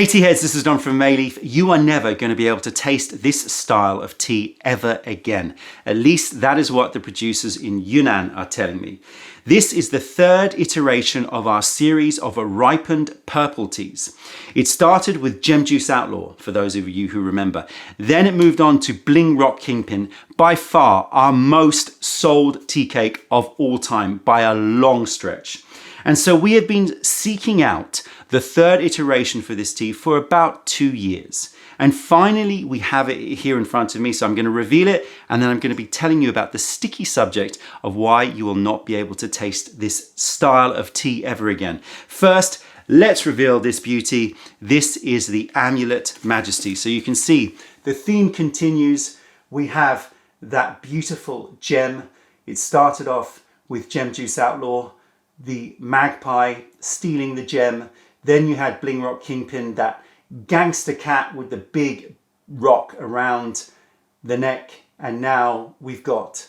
Hey tea heads, this is Don from Mayleaf. You are never going to be able to taste this style of tea ever again. At least that is what the producers in Yunnan are telling me. This is the third iteration of our series of ripened purple teas. It started with Gem Juice Outlaw, for those of you who remember. Then it moved on to Bling Rock Kingpin, by far our most sold tea cake of all time by a long stretch. And so we have been seeking out the third iteration for this tea for about 2 years. And finally, we have it here in front of me. So I'm going to reveal it, and then I'm going to be telling you about the sticky subject of why you will not be able to taste this style of tea ever again. First, let's reveal this beauty. This is the Amulet Majesty. So you can see the theme continues. We have that beautiful gem. It started off with Gem Juice Outlaw, the magpie stealing the gem. Then you had Bling Rock Kingpin, that gangster cat with the big rock around the neck. And now we've got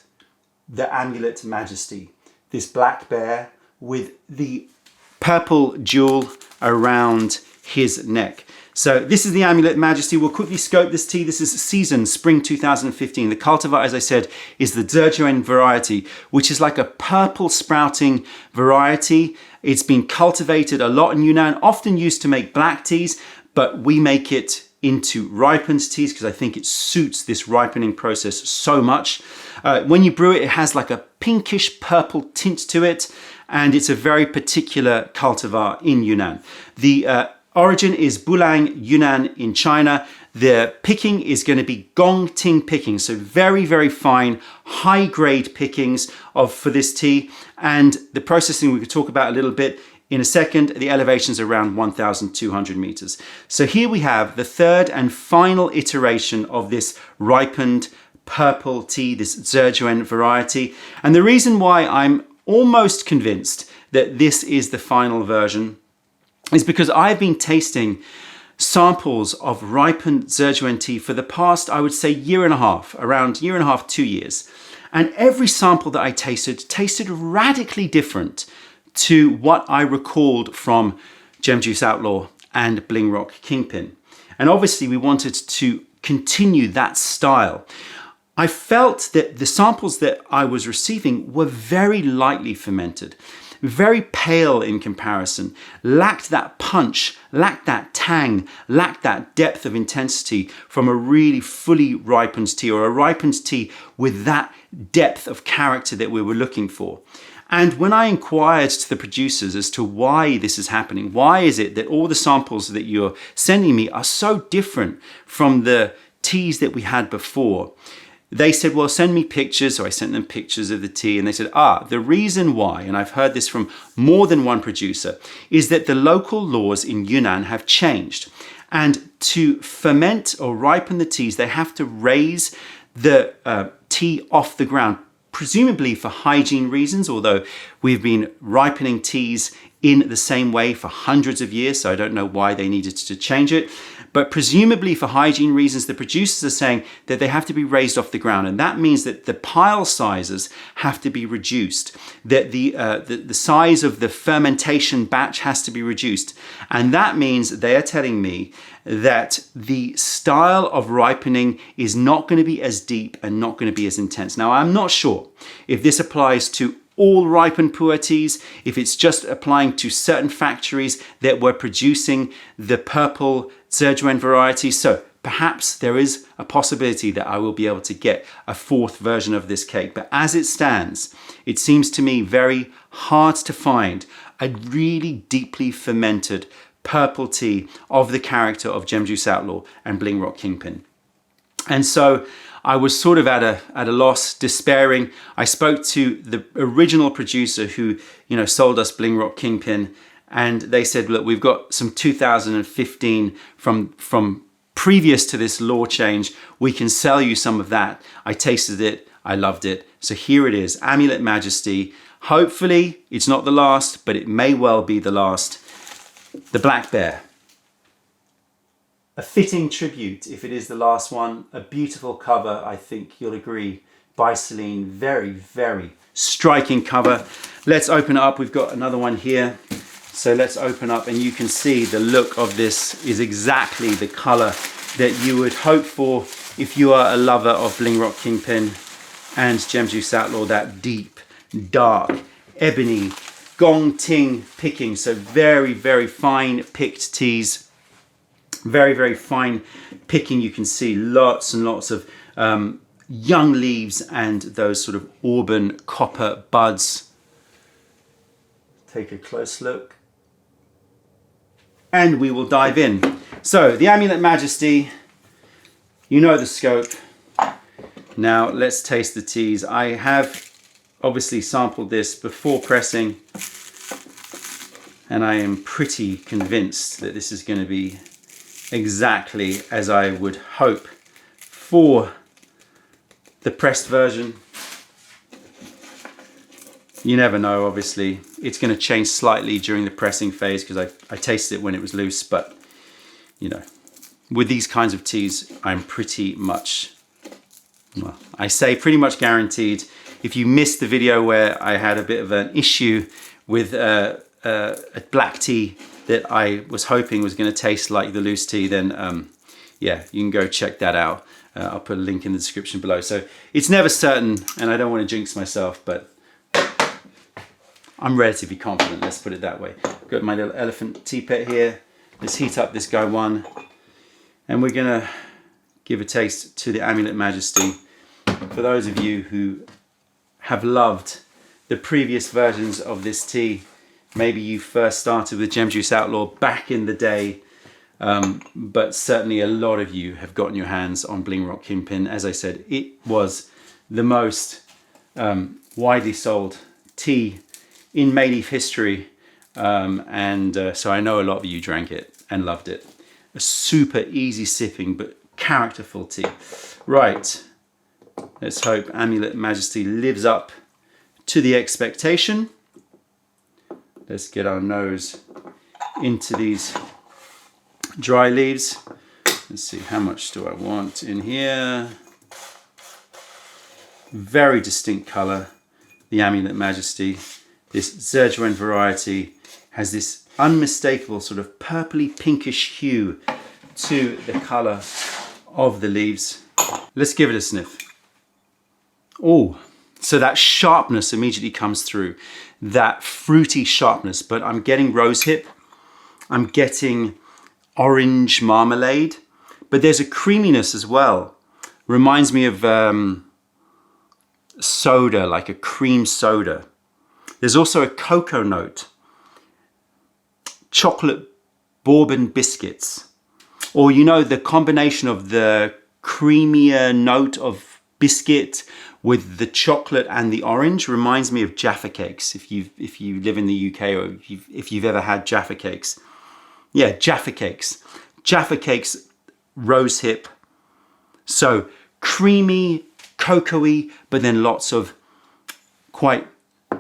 the Amulet Majesty, this black bear with the purple jewel around his neck. So this is the Amulet Majesty. We'll quickly scope this tea. This is season spring 2015. The cultivar, as I said, is the Zhejiang variety, which is like a purple sprouting variety. It's been cultivated a lot in Yunnan, often used to make black teas, but we make it into ripened teas because I think it suits this ripening process so much. When you brew it, it has like a pinkish purple tint to it, and it's a very particular cultivar in Yunnan. The origin is Bulang, Yunnan in China. The picking is going to be Gongting picking, so very, very fine, high-grade pickings for this tea. And the processing we could talk about a little bit in a second. The elevation's around 1,200 meters. So here we have the third and final iteration of this ripened purple tea, this Zhejiang variety. And the reason why I'm almost convinced that this is the final version is because I've been tasting samples of ripened Zhejiang tea for the past, I would say, year and a half, around year and a half, 2 years. And every sample that I tasted radically different to what I recalled from Gem Juice Outlaw and Bling Rock Kingpin. And obviously we wanted to continue that style. I felt that the samples that I was receiving were very lightly fermented, very pale in comparison, lacked that punch, lacked that tang, lacked that depth of intensity from a really fully ripened tea, or a ripened tea with that depth of character that we were looking for. And when I inquired to the producers as to why this is happening, why is it that all the samples that you're sending me are so different from the teas that we had before, they said, well, send me pictures. So I sent them pictures of the tea, and they said, the reason why, and I've heard this from more than one producer, is that the local laws in Yunnan have changed. And to ferment or ripen the teas, they have to raise the tea off the ground, presumably for hygiene reasons, although we've been ripening teas in the same way for hundreds of years, so I don't know why they needed to change it. But presumably for hygiene reasons, the producers are saying that they have to be raised off the ground. And that means that the pile sizes have to be reduced, that the size of the fermentation batch has to be reduced. And that means they are telling me that the style of ripening is not going to be as deep and not going to be as intense. Now, I'm not sure if this applies to all ripened pu'er teas, if it's just applying to certain factories that were producing the purple Zhejiang variety. So perhaps there is a possibility that I will be able to get a fourth version of this cake. But as it stands, it seems to me very hard to find a really deeply fermented purple tea of the character of Gem Juice Outlaw and Bling Rock Kingpin. And so I was sort of at a loss, despairing. I spoke to the original producer who, sold us Bling Rock Kingpin, and they said, look, we've got some 2015 from previous to this law change. We can sell you some of that. I tasted it. I loved it. So here it is, Amulet Majesty. Hopefully it's not the last, but it may well be the last. The Black Bear. A fitting tribute if it is the last one. A beautiful cover, I think you'll agree, by Celine. Very, very striking cover. Let's open it up. We've got another one here. So let's open up, and you can see the look of this is exactly the color that you would hope for if you are a lover of Bling Rock Kingpin and Gem Juice Outlaw, that deep, dark, ebony, gong ting picking. So very, very fine picked teas. Very, very fine picking. You can see lots and lots of young leaves and those sort of auburn copper buds. Take a close look. And we will dive in. So the Amulet Majesty, you know the scope. Now let's taste the teas. I have obviously sampled this before pressing, and I am pretty convinced that this is going to be exactly as I would hope for the pressed version. You never know, obviously. It's going to change slightly during the pressing phase because I tasted it when it was loose, but you know, with these kinds of teas, I'm pretty much, well, I say pretty much guaranteed. If you missed the video where I had a bit of an issue with a black tea that I was hoping was going to taste like the loose tea, then yeah, you can go check that out. I'll put a link in the description below. So it's never certain, and I don't want to jinx myself, but I'm relatively confident, let's put it that way. I've got my little elephant teapot here. Let's heat up this guy one. And we're gonna give a taste to the Amulet Majesty. For those of you who have loved the previous versions of this tea, maybe you first started with Gem Juice Outlaw back in the day, but certainly a lot of you have gotten your hands on Bling Rock Kingpin. As I said, it was the most widely sold tea in Mayleaf history, so I know a lot of you drank it and loved it. A super easy sipping but characterful tea. Right, let's hope Amulet Majesty lives up to the expectation. Let's get our nose into these dry leaves. Let's see, how much do I want in here? Very distinct color, the Amulet Majesty. This Zhejiang variety has this unmistakable sort of purpley pinkish hue to the color of the leaves. Let's give it a sniff. Oh, so that sharpness immediately comes through, that fruity sharpness, but I'm getting rosehip, I'm getting orange marmalade, but there's a creaminess as well. Reminds me of soda, like a cream soda. There's also a cocoa note, chocolate bourbon biscuits, or you know, the combination of the creamier note of biscuit with the chocolate and the orange reminds me of Jaffa cakes. If you live in the UK, or if you've ever had Jaffa cakes, yeah, Jaffa cakes, rosehip. So creamy, cocoa-y, but then lots of quite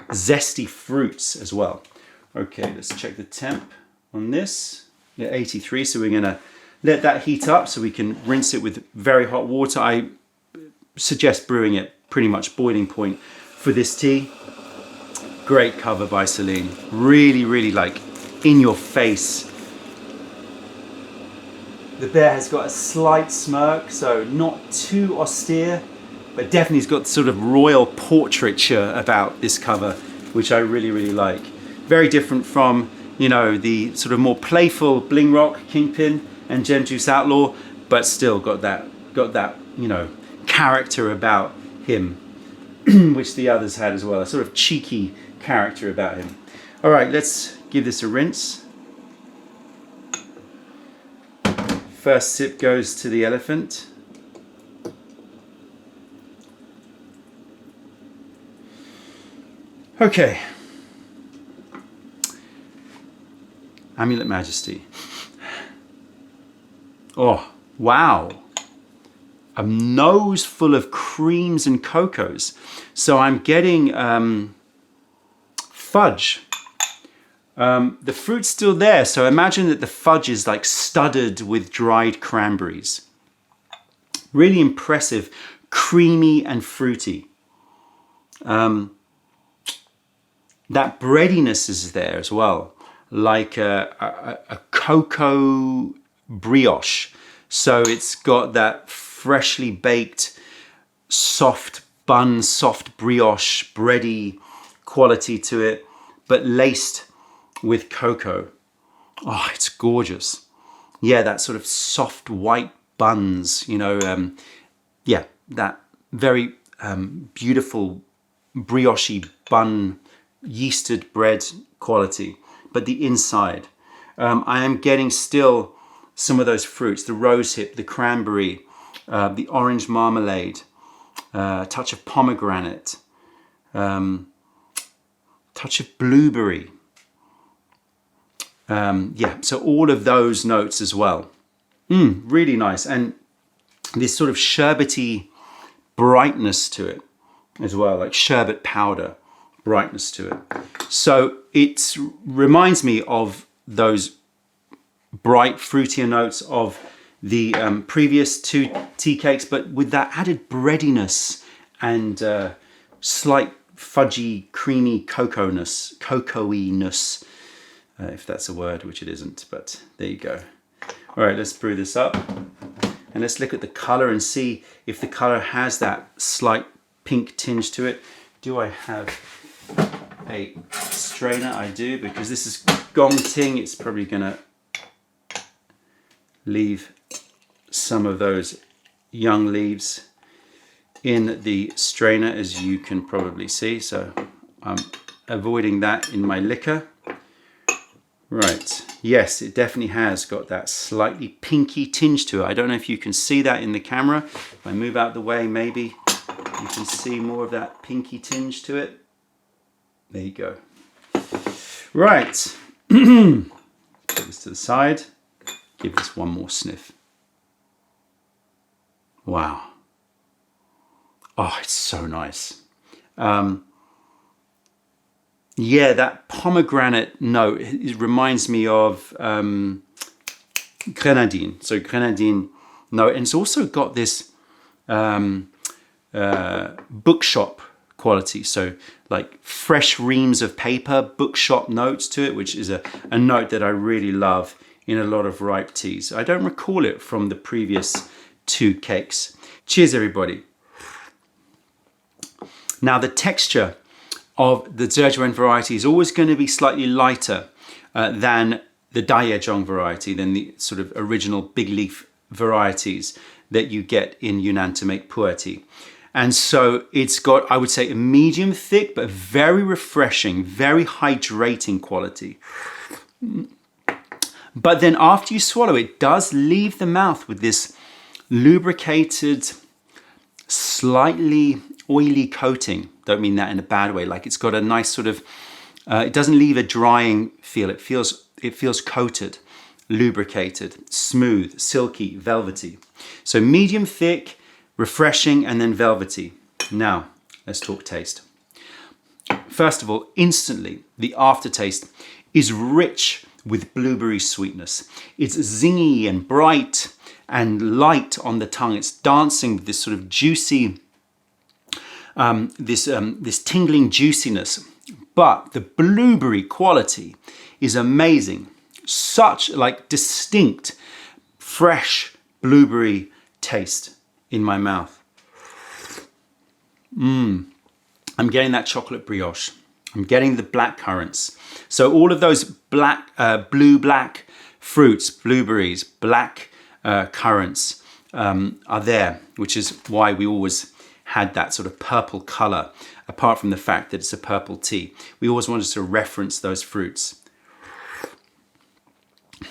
zesty fruits as well. Okay, let's check the temp on this. Yeah, 83, so we're gonna let that heat up so we can rinse it with very hot water. I suggest brewing it pretty much boiling point for this tea. Great cover by Celine. Really, really like in your face. The bear has got a slight smirk, so not too austere, but definitely has got sort of royal portraiture about this cover, which I really, really like. Very different from, you know, the sort of more playful Bling Rock Kingpin and Gem Juice Outlaw, but still got that, you know, character about him, which the others had as well, a sort of cheeky character about him. All right, let's give this a rinse. First sip goes to the elephant. Okay, Amulet Majesty. Oh, wow. A nose full of creams and cocos. So I'm getting fudge. The fruit's still there, so imagine that the fudge is like studded with dried cranberries. Really impressive, creamy and fruity. That breadiness is there as well. like a cocoa brioche. So it's got that freshly baked, soft bun, soft brioche, bready quality to it, but laced with cocoa. Oh, it's gorgeous. Yeah, that sort of soft white buns, you know, yeah, that very beautiful brioche bun, yeasted bread quality, but the inside. I am getting still some of those fruits, the rosehip, the cranberry, the orange marmalade, touch of pomegranate, touch of blueberry. Yeah, so all of those notes as well. Really nice. And this sort of sherbety brightness to it as well, like sherbet powder brightness to it. So it reminds me of those bright, fruitier notes of the previous two tea cakes, but with that added breadiness and slight fudgy, creamy cocoa-ness, if that's a word, which it isn't, but there you go. All right, let's brew this up. And let's look at the color and see if the color has that slight pink tinge to it. Do I have a strainer? I do, because this is gong ting. It's probably gonna leave some of those young leaves in the strainer, as you can probably see. So I'm avoiding that in my liquor. Right, yes, it definitely has got that slightly pinky tinge to it. I don't know if you can see that in the camera. If I move out the way, maybe you can see more of that pinky tinge to it. There you go. Right, put this to the side. Give this one more sniff. Wow. Oh, it's so nice. Yeah, that pomegranate note, it reminds me of grenadine. So grenadine note, and it's also got this bookshop quality. So like fresh reams of paper, bookshop notes to it, which is a note that I really love in a lot of ripe teas. I don't recall it from the previous two cakes. Cheers, everybody. Now the texture of the Zhejiang variety is always going to be slightly lighter than the Daiyezhong variety, than the sort of original big leaf varieties that you get in Yunnan to make pu'er tea. And so it's got, I would say, a medium thick, but very refreshing, very hydrating quality. But then after you swallow, it does leave the mouth with this lubricated, slightly oily coating. Don't mean that in a bad way. Like it's got a nice sort of, it doesn't leave a drying feel. It feels coated, lubricated, smooth, silky, velvety. So medium thick, refreshing, and then velvety. Now, let's talk taste. First of all, instantly, the aftertaste is rich with blueberry sweetness. It's zingy and bright and light on the tongue. It's dancing with this sort of juicy, this tingling juiciness. But the blueberry quality is amazing. Such like distinct, fresh blueberry taste in my mouth. I'm getting that chocolate brioche. I'm getting the black currants. So all of those black, blue-black fruits, blueberries, black currants are there, which is why we always had that sort of purple color, apart from the fact that it's a purple tea. We always wanted to reference those fruits.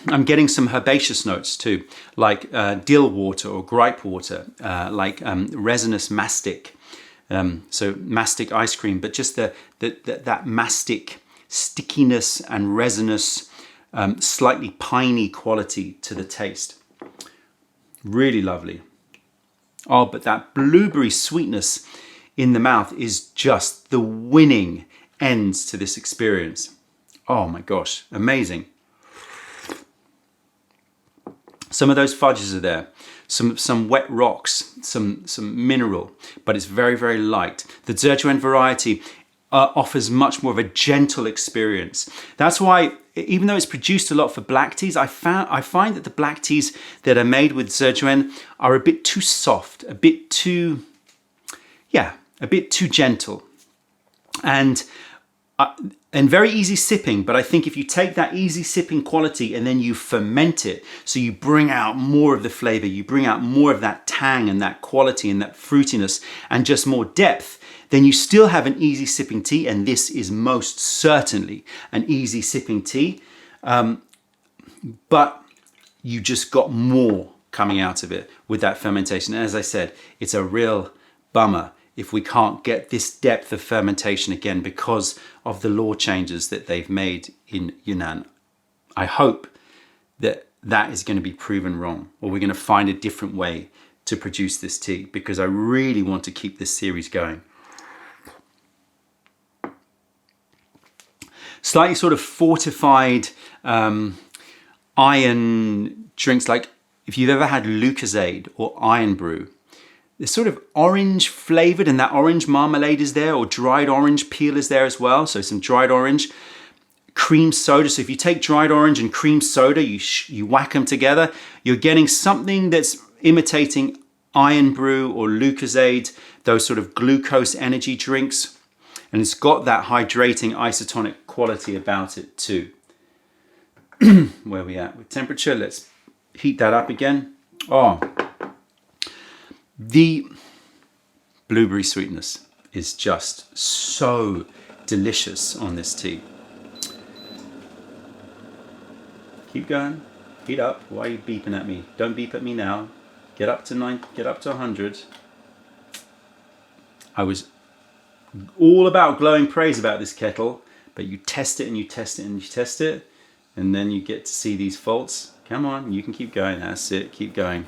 I'm getting some herbaceous notes too, like dill water or gripe water, like resinous mastic. So mastic ice cream, but just that mastic stickiness and resinous, slightly piney quality to the taste. Really lovely. Oh, but that blueberry sweetness in the mouth is just the winning end to this experience. Oh my gosh, amazing. Some of those fudges are there, some wet rocks, some mineral, but it's very, very light. The Zhejiang variety offers much more of a gentle experience. That's why even though it's produced a lot for black teas, I find that the black teas that are made with zhejiang are a bit too soft, a bit too gentle, and very easy sipping. But I think if you take that easy sipping quality and then you ferment it, so you bring out more of the flavor, you bring out more of that tang and that quality and that fruitiness and just more depth, then you still have an easy sipping tea. And this is most certainly an easy sipping tea. But you just got more coming out of it with that fermentation. And as I said, it's a real bummer if we can't get this depth of fermentation again because of the law changes that they've made in Yunnan. I hope that that is going to be proven wrong, or we're going to find a different way to produce this tea, because I really want to keep this series going. Slightly sort of fortified iron drinks, like if you've ever had Lucozade or Iron Brew, they're sort of orange flavored, and that orange marmalade is there, or dried orange peel is there as well. So some dried orange, cream soda. So if you take dried orange and cream soda, you whack them together, you're getting something that's imitating Iron Brew or Lucozade, those sort of glucose energy drinks. And it's got that hydrating isotonic quality about it too. Where are we at with temperature? Let's heat that up again. Oh, the blueberry sweetness is just so delicious on this tea. Keep going. Heat up. Why are you beeping at me? Don't beep at me now. Get up to 100. I was all about glowing praise about this kettle, but you test it and you test it and you test it, and then you get to see these faults. Come on, you can keep going. That's it. Keep going.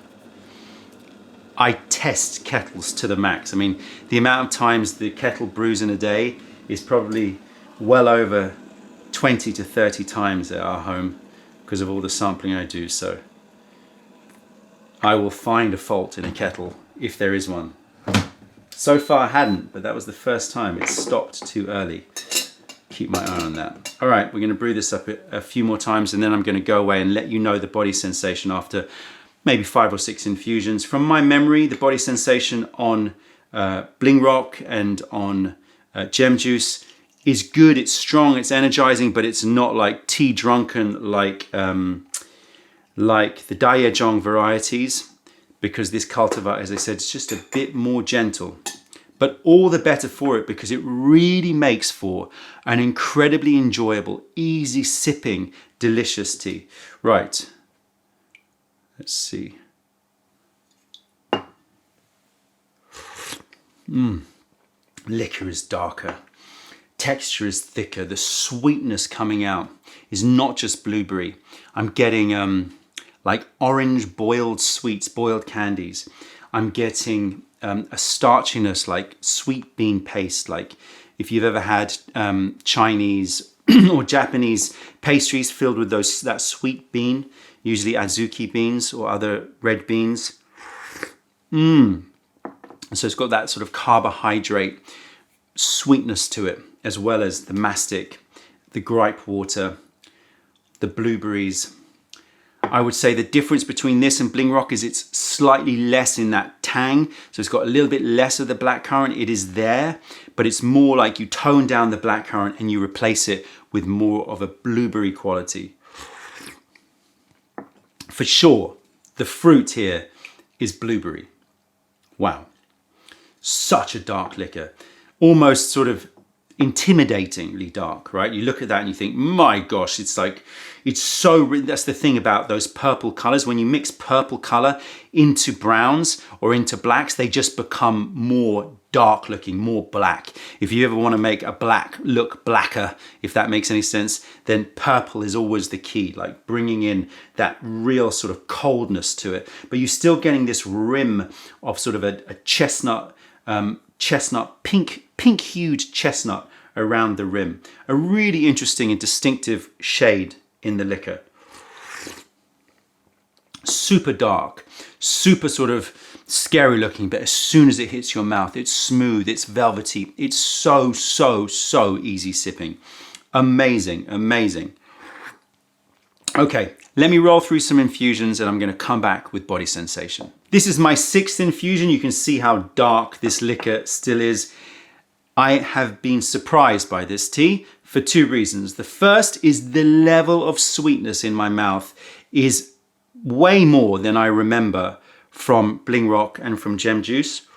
I test kettles to the max. I mean, the amount of times the kettle brews in a day is probably well over 20 to 30 times at our home because of all the sampling I do. So I will find a fault in a kettle if there is one. So far I hadn't, but that was the first time. It stopped too early. Keep my eye on that. All right, we're going to brew this up a few more times, and then I'm going to go away and let you know the body sensation after maybe 5 or 6 infusions. From my memory, the body sensation on Bling Rock and on Gem Juice is good. It's strong, it's energizing, but it's not like tea drunken like the Daiyejong varieties, because this cultivar, as I said, is just a bit more gentle. But all the better for it, because it really makes for an incredibly enjoyable, easy sipping, delicious tea. Right. Let's see. Liquor is darker. Texture is thicker. The sweetness coming out is not just blueberry. I'm getting like orange boiled sweets, boiled candies. I'm getting a starchiness like sweet bean paste. Like if you've ever had Chinese or Japanese pastries filled with that sweet bean, usually azuki beans or other red beans. So it's got that sort of carbohydrate sweetness to it, as well as the mastic, the gripe water, the blueberries. I would say the difference between this and Bling Rock is it's slightly less in that tang. So it's got a little bit less of the blackcurrant. It is there, but it's more like you tone down the blackcurrant and you replace it with more of a blueberry quality. For sure, the fruit here is blueberry. Wow. Such a dark liquor. Almost sort of intimidatingly dark, right? You look at that and you think, my gosh, it's like, it's so, that's the thing about those purple colors. When you mix purple color into browns or into blacks, they just become more dark looking, more black. If you ever want to make a black look blacker, if that makes any sense, then purple is always the key, like bringing in that real sort of coldness to it. But you're still getting this rim of sort of a chestnut, pink hued chestnut around the rim. A really interesting and distinctive shade in the liquor. Super dark, super sort of scary looking, but as soon as it hits your mouth, it's smooth, it's velvety, it's so easy sipping. Amazing, amazing. Okay, let me roll through some infusions and I'm going to come back with body sensation. This is my 6th infusion. You can see how dark this liquor still is. I have been surprised by this tea for 2 reasons. The first is the level of sweetness in my mouth is way more than I remember from Bling Rock and from Gem Juice.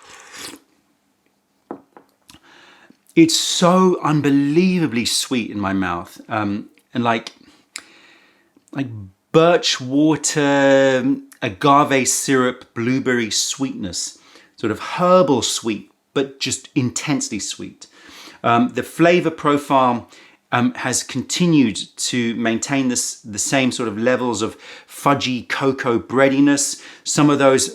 It's so unbelievably sweet in my mouth, and like birch water, agave syrup, blueberry sweetness, sort of herbal sweet, but just intensely sweet. The flavor profile has continued to maintain the same sort of levels of fudgy cocoa breadiness, some of those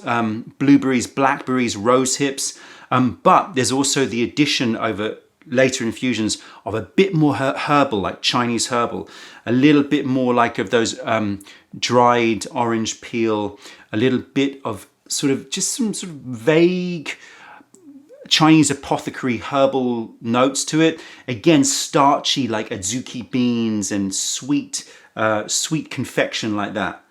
blueberries, blackberries, rose hips, but there's also the addition over later infusions of a bit more herbal, like Chinese herbal, a little bit more like of those dried orange peel, a little bit of sort of just some sort of vague Chinese apothecary herbal notes to it. Again, starchy like adzuki beans and sweet confection like that.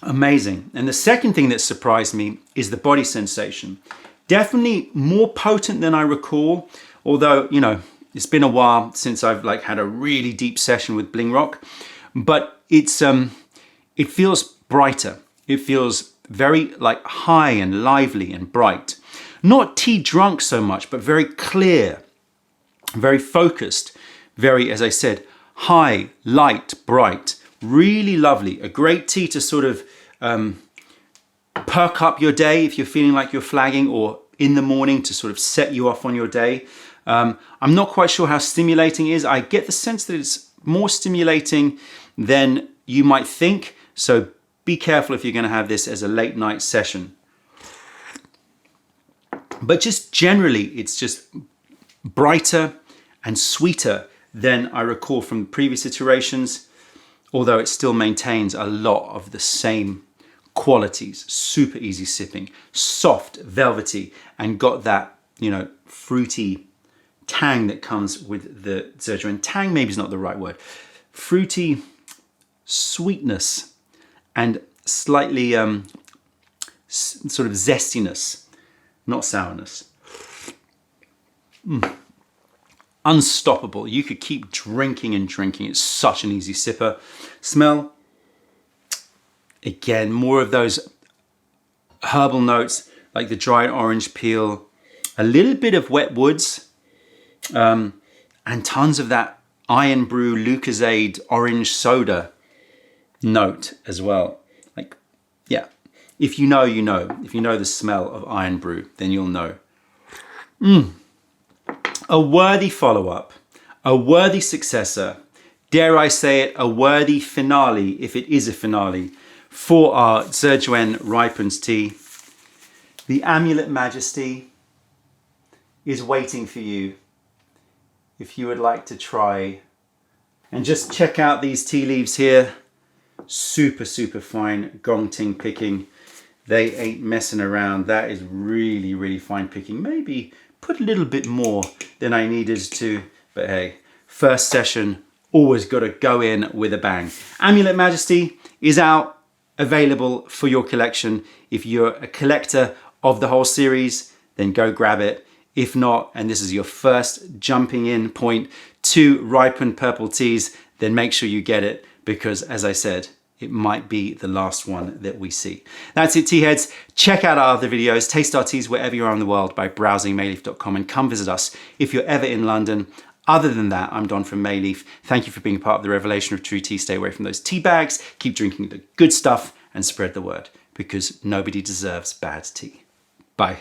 Amazing. And the second thing that surprised me is the body sensation. Definitely more potent than I recall, although, you know, it's been a while since I've like had a really deep session with Bling Rock, but it feels brighter. It feels very like high and lively and bright. Not tea drunk so much, but very clear, very focused, very, as I said, high, light, bright, really lovely. A great tea to sort of perk up your day if you're feeling like you're flagging, or in the morning to sort of set you off on your day. I'm not quite sure how stimulating it is. I get the sense that it's more stimulating than you might think. So be careful if you're going to have this as a late night session. But just generally, it's just brighter and sweeter than I recall from previous iterations, although it still maintains a lot of the same qualities. Super easy sipping, soft, velvety, and got that, you know, fruity tang that comes with the Zhejiang. Tang maybe is not the right word. Fruity sweetness and slightly sort of zestiness, not sourness. Unstoppable. You could keep drinking and drinking. It's such an easy sipper. Smell, again, more of those herbal notes like the dried orange peel, a little bit of wet woods, and tons of that Iron Brew Lucozade orange soda note as well. Like, yeah, if you know, you know. If you know the smell of Iron Brew, then you'll know. A worthy follow-up, a worthy successor, dare I say it, a worthy finale, if it is a finale, for our Zhejiang ripened tea. The Amulet Majesty is waiting for you if you would like to try. And just check out these tea leaves here. Super, super fine Gongting picking. They ain't messing around. That is really, really fine picking. Maybe put a little bit more than I needed to, but hey, first session, always got to go in with a bang. Amulet Majesty is out, available for your collection. If you're a collector of the whole series, then go grab it. If not, and this is your first jumping in point to ripened purple teas, then make sure you get it, because as I said, it might be the last one that we see. That's it, tea heads. Check out our other videos, taste our teas wherever you are in the world by browsing mayleaf.com, and come visit us if you're ever in London. Other than that, I'm Don from Mayleaf. Thank you for being part of the revelation of true tea. Stay away from those tea bags, keep drinking the good stuff, and spread the word, because nobody deserves bad tea. Bye.